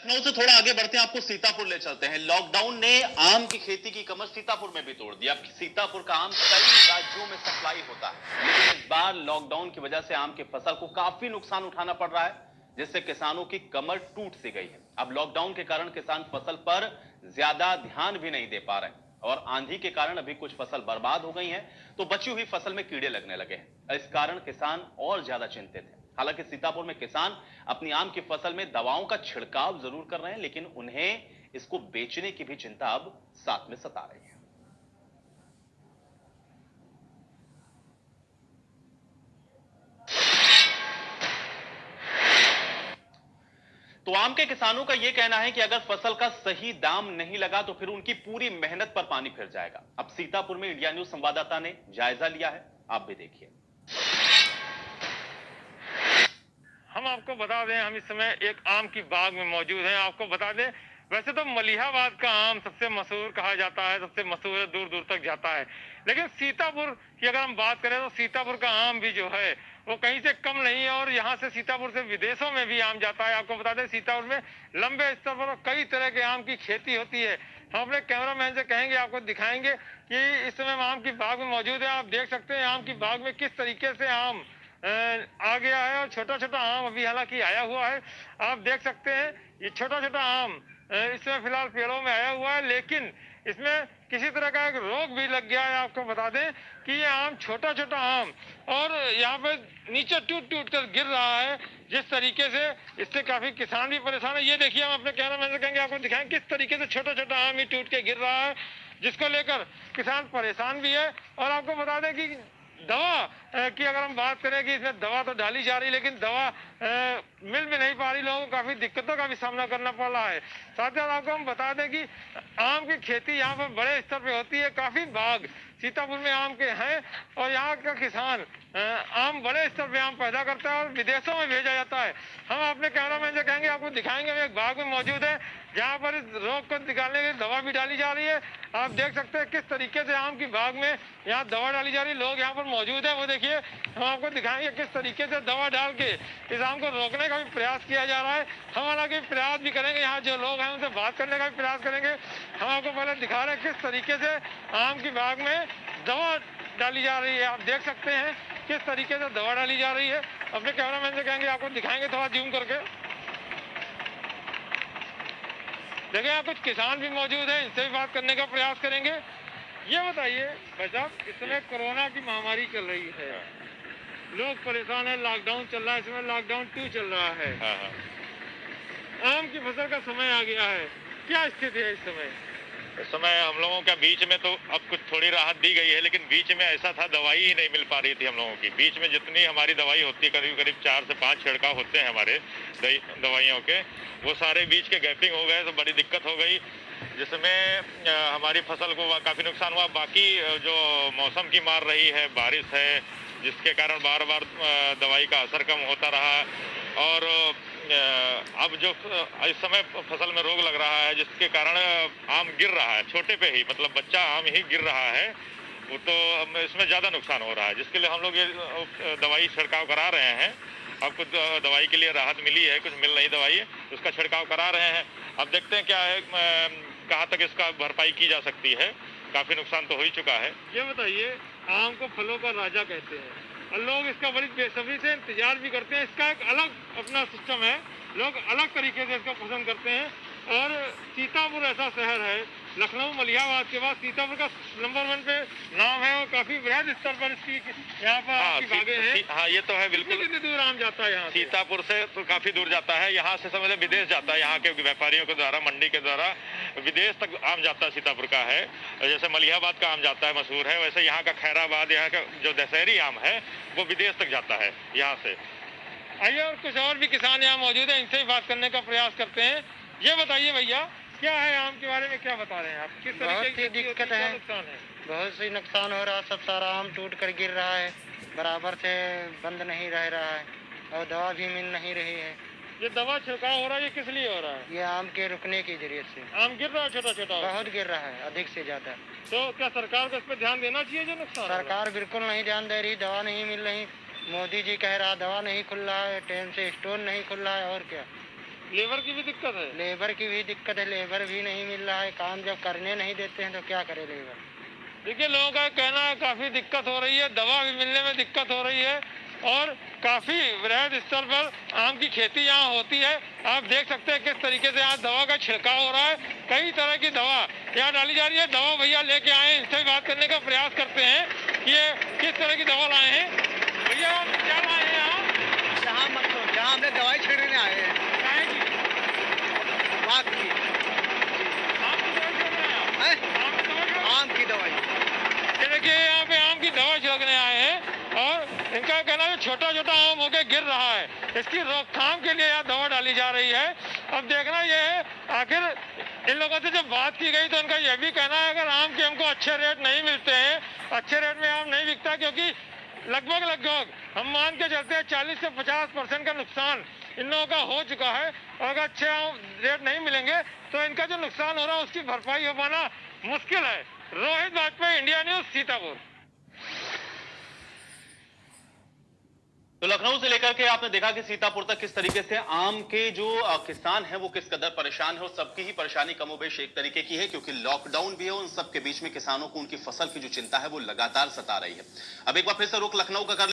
लखनऊ से थोड़ा आगे बढ़ते हैं, आपको सीतापुर ले चलते हैं। लॉकडाउन ने आम की खेती की कमर सीतापुर में भी तोड़ दिया। अब सीतापुर का आम कई राज्यों में सप्लाई होता है, लेकिन इस बार लॉकडाउन की वजह से आम की फसल को काफी नुकसान उठाना पड़ रहा है, जिससे किसानों की कमर टूट सी गई है। अब लॉकडाउन के कारण किसान फसल पर ज्यादा ध्यान भी नहीं दे पा रहे और आंधी के कारण अभी कुछ फसल बर्बाद हो गई है, तो बची हुई फसल में कीड़े लगने लगे हैं। इस कारण किसान और ज्यादा चिंतित है। हालांकि सीतापुर में किसान अपनी आम की फसल में दवाओं का छिड़काव जरूर कर रहे हैं, लेकिन उन्हें इसको बेचने की भी चिंता अब साथ में सता रही है। तो आम के किसानों का यह कहना है कि अगर फसल का सही दाम नहीं लगा तो फिर उनकी पूरी मेहनत पर पानी फिर जाएगा। अब सीतापुर में इंडिया न्यूज संवाददाता ने जायजा लिया है, आप भी देखिए। हम आपको बता दें, हम इस समय एक आम की बाग में मौजूद हैं। आपको बता दें, वैसे तो मलिहाबाद का आम सबसे मशहूर कहा जाता है, सबसे मशहूर है, दूर दूर तक जाता है। लेकिन सीतापुर की अगर हम बात करें तो सीतापुर का आम भी जो है वो कहीं से कम नहीं है और यहाँ से सीतापुर से विदेशों में भी आम जाता है। आपको बता दें, सीतापुर में लंबे स्तर पर कई तरह के आम की खेती होती है। हम अपने कैमरामैन से कहेंगे, आपको दिखाएंगे कि इस समय हम आम की बाग में मौजूद है। आप देख सकते हैं आम की बाग में किस तरीके से आम आ गया है और छोटा छोटा आम अभी हालांकि आया हुआ है। आप देख सकते हैं ये छोटा छोटा आम इसमें फिलहाल पेड़ों में आया हुआ है, लेकिन इसमें किसी तरह का एक रोग भी लग गया है। आपको बता दें कि ये आम छोटा छोटा आम और यहाँ पे नीचे टूट टूट कर गिर रहा है जिस तरीके से, इससे काफी किसान भी परेशान है। ये देखिए, हम अपने कैमरामैन से कहेंगे आपको दिखाएं किस तरीके से छोटा छोटा आम ही टूट के गिर रहा है, जिसको लेकर किसान परेशान भी है। और आपको बता दें कि दवा की अगर हम बात करें कि इसमें दवा तो डाली जा रही, लेकिन दवा मिल भी नहीं पा रही, लोगों को काफी दिक्कतों का भी सामना करना पड़ रहा है। साथ ही आपको हम बता दें कि आम की खेती यहाँ पर बड़े स्तर पे होती है। काफी बाग सीतापुर में आम के हैं और यहाँ का किसान आम बड़े स्तर पे आम पैदा करता है और विदेशों में भेजा जाता है। हम अपने कैमरामैन से कहेंगे, आपको दिखाएंगे, हम एक बाग में मौजूद है जहाँ पर इस रोग को निकालने के लिए दवा भी डाली जा रही है। आप देख सकते हैं किस तरीके से आम की बाग में यहाँ दवा डाली जा रही है। लोग यहाँ पर मौजूद है, वो देखिए, हम आपको दिखाएंगे किस तरीके से दवा डाल के इस आम को रोकने का भी प्रयास किया जा रहा है। हम हालांकि प्रयास भी करेंगे, यहाँ जो लोग हैं उनसे बात करने का भी प्रयास करेंगे। हम आपको पहले दिखा रहे हैं किस तरीके से आम की बाग में दवा डाली जा रही है। आप देख सकते हैं किस तरीके से दवा डाली जा रही है। अपने कैमरामैन से कहेंगे आपको दिखाएंगे थोड़ा जूम करके। देखिए, यहाँ कुछ किसान भी मौजूद हैं, इनसे भी बात करने का प्रयास करेंगे। ये बताइए भाई साहब, इस समय कोरोना की महामारी चल रही है, लोग परेशान है, लॉकडाउन चल रहा है, इसमें लॉकडाउन 2 चल रहा है। आम की फसल का समय आ गया है, क्या स्थिति है इस समय? इस समय हम लोगों का बीच में तो अब कुछ थोड़ी राहत दी गई है, लेकिन बीच में ऐसा था दवाई ही नहीं मिल पा रही थी हम लोगों की। बीच में जितनी हमारी दवाई होती है, करीब करीब 4 से 5 छिड़काव होते हैं हमारे दवाइयों के, वो सारे बीच के गैपिंग हो गए तो बड़ी दिक्कत हो गई, जिसमें हमारी फसल को काफ़ी नुकसान हुआ। बाकी जो मौसम की मार रही है, बारिश है, जिसके कारण बार बार दवाई का असर कम होता रहा और अब जो इस समय फसल में रोग लग रहा है जिसके कारण आम गिर रहा है, छोटे पे ही, मतलब बच्चा आम ही गिर रहा है, वो तो इसमें ज़्यादा नुकसान हो रहा है, जिसके लिए हम लोग ये दवाई छिड़काव करा रहे हैं। अब कुछ दवाई के लिए राहत मिली है, कुछ मिल रही दवाई, उसका छिड़काव करा रहे हैं। अब देखते हैं क्या है, कहाँ तक इसका भरपाई की जा सकती है। काफ़ी नुकसान तो हो ही चुका है। ये बताइए, आम को फलों का राजा कहते हैं और लोग इसका बड़ी बेसब्री से इंतजार भी करते हैं। इसका एक अलग अपना सिस्टम है, लोग अलग तरीके से इसको पसंद करते हैं। और सीतापुर ऐसा शहर है, लखनऊ मलिहाबाद के बाद सीतापुर का नंबर 1 पे नाम है और काफी बृहद स्तर पर इसकी यहाँ पर आपकी बागें हैं। हाँ, ये तो है बिल्कुल। कितनी दूर आम जाता है यहाँ से? सीतापुर से तो काफी दूर जाता है, यहाँ से समझ विदेश जाता है, यहाँ के व्यापारियों के द्वारा, मंडी के द्वारा विदेश तक आम जाता है। सीतापुर का है, जैसे मलिहाबाद का आम जाता है, मशहूर है, वैसे यहाँ का खैराबाद, यहाँ का जो दशहरी आम है वो विदेश तक जाता है यहाँ से। आइए, और कुछ और भी किसान यहाँ मौजूद है, इनसे भी बात करने का प्रयास करते हैं। ये बताइए भैया, क्या है आम के बारे में, क्या बता रहे हैं आप? किस तरीके की दिक्कत है? नुकसान है, बहुत सी नुकसान हो रहा है, सब सारा आम टूट कर गिर रहा है, बराबर से बंद नहीं रह रहा है और दवा भी मिल नहीं रही है। ये दवा छिड़काव हो रहा है, ये किस लिए हो रहा है? ये आम के रुकने के जरिए से। आम गिर रहा है छोटा छोटा? बहुत गिर रहा है, अधिक से ज्यादा। तो क्या सरकार को इस पर ध्यान देना चाहिए जो नुकसान? सरकार बिल्कुल नहीं ध्यान दे रही, दवा नहीं मिल रही। मोदी जी कह रहा दवा नहीं खुल रहा है, टाइम से स्टोर नहीं खुल रहा है, और क्या। लेबर की भी दिक्कत है। लेबर की भी दिक्कत है, लेबर भी नहीं मिल रहा है। काम जब करने नहीं देते हैं तो क्या करे लेबर। देखिए, लोगों का कहना है काफ़ी दिक्कत हो रही है, दवा भी मिलने में दिक्कत हो रही है और काफ़ी वृहद स्तर पर आम की खेती यहाँ होती है। आप देख सकते हैं किस तरीके से यहाँ दवा का छिड़काव हो रहा है। कई तरह की दवा यहाँ डाली जा रही है। दवा भैया लेके आए, इनसे बात करने का प्रयास करते हैं कि ये किस तरह की दवा लाए हैं। भैया आप क्या लाए हैं यहाँ? यहाँ मत लो, यहाँ हमने दवाई छिड़कने आए हैं। काहे की? बात की आम की दवाई छिड़क रहे हैं आप? है? आम की दवाई छिड़क- आम की दवाई। ये देखिए, यहाँ पे आम की दवा छिड़कने आए हैं और इनका कहना है छोटा छोटा आम होके गिर रहा है, इसकी रोकथाम के लिए यहाँ दवा डाली जा रही है। अब देखना ये है, आखिर इन लोगों से जब बात की गई तो उनका यह भी कहना है अगर आम के हमको अच्छे रेट नहीं मिलते हैं, अच्छे रेट में आम नहीं बिकता, क्योंकि लगभग हम मान के चलते हैं 40 से 50% का नुकसान इन लोगों का हो चुका है। और अगर अच्छे रेट नहीं मिलेंगे तो इनका जो नुकसान हो रहा है उसकी भरपाई हो पाना मुश्किल है। Rohit Vajpayee, India news, Sitapur. तो लखनऊ से लेकर के आपने देखा कि सीतापुर तक किस तरीके से आम के जो किसान हैं वो किस कदर परेशान है और सबकी ही परेशानी कमोबेश एक तरीके की है, क्योंकि लॉकडाउन भी है। उन सब के बीच में किसानों को उनकी फसल की जो चिंता है वो लगातार सता रही है। अब एक बार फिर से रुख लखनऊ का कर